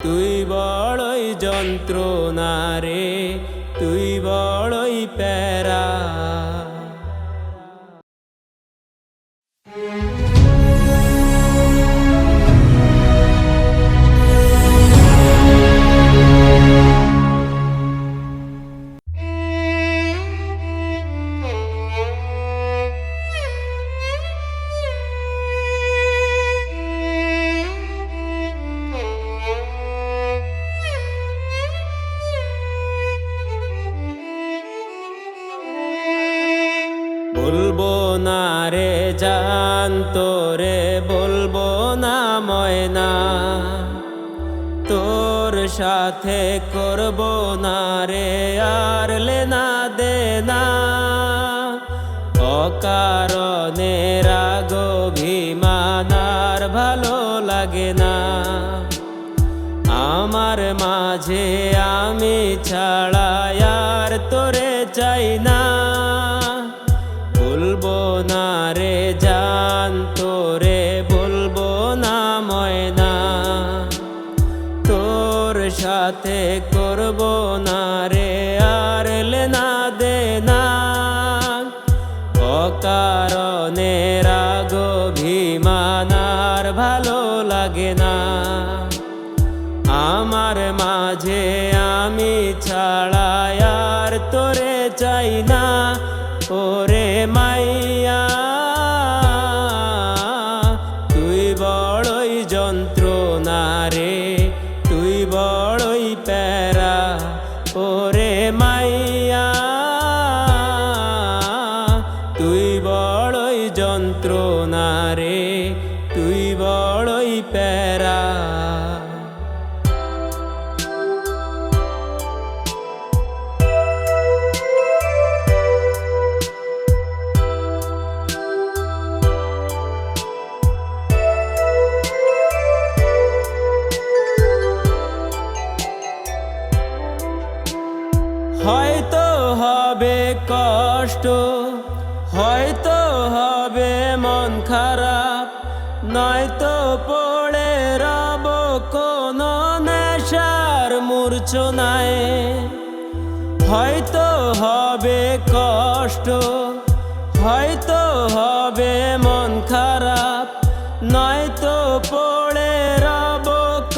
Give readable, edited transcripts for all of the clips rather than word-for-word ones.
তুই বড়ই যন্ত্রণা রে, তুই বড়ই প্যারা। বলবো না রে জান তোরে, বলবো না ময়না, তোর সাথে করবো না রে আর লেনা দেনা। অকারণে রাগ অভিমান আর ভালো লাগে না। আমার মাঝে আমি ছাড়া আর তোরে চাই না। বলবো না রে জান তোরে, বলবো না ময়না, তোর সাথে করবো না রে আর লেনা দেনা। অকারণে রাগ অভিমান আর ভালো লাগে না। আমার মাঝে আমি ছাড়া আর তোরে চাই না। ওরে মাইয়া তুই বড়ই যন্ত্রণা রে, তুই বড়ই প্যারা। ওরে মাইয়া তুই বড়ই যন্ত্রণা রে, তুই বড়ই প্যারা। হয়তো হবে কষ্ট, হয়তো হবে মন খারাপ, নয়তো পড়ে রব কোনো নেশার মূর্ছনায়। হয়তো হবে কষ্ট, হয়তো হবে মন খারাপ, নয়তো পড়ে রব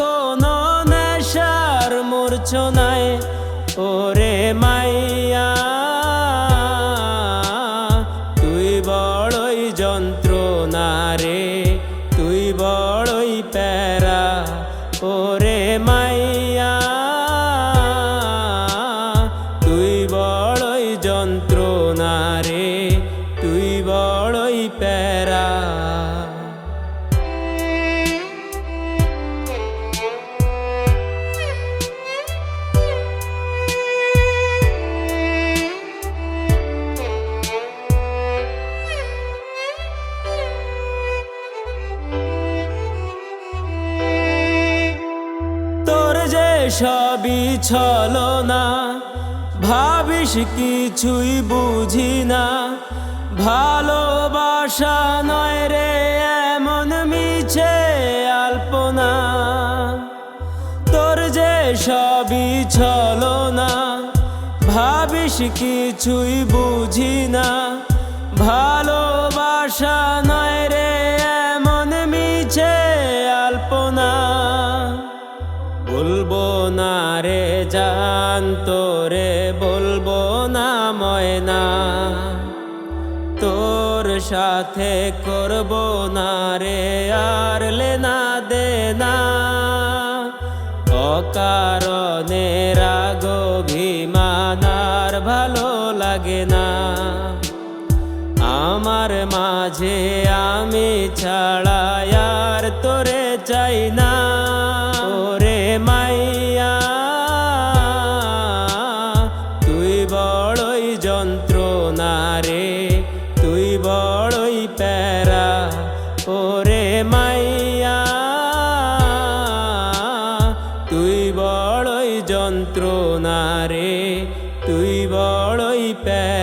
কোনো নেশার মূর্ছনায়। ওরে মাইয়া তুই বড়ই যন্ত্রণা রে, তুই বড়ই প্যারা। ওরে মাইয়া তুই বড়ই যন্ত্রণা রে, তুই বড়ই প্যারা। সবই ছলনা, ভাবিস কিছুই বুঝি না। ভালোবাসা নয় রে এমন মিছে আলপনা। তোর যে সবই ছলনা, ভাবিস কিছুই বুঝি না। ভালোবাসা নয় রে এমন মিছে আলপনা। বলবো না রে জান তোরে, বলবো না ময়না, তোর সাথে করবো না রে আর লেনা দেনা। অকারণে রাগ অভিমান আর ভালো লাগে না। আমার মাঝে আমি ছাড়া আর তোরে চাই না। ওরে মাইয়া তুই বড়ই যন্ত্রণা রে, তুই বড়ই প্যারা। ওরে মাইয়া তুই বড়ই যন্ত্রণা রে, তুই বড়ই প্যারা।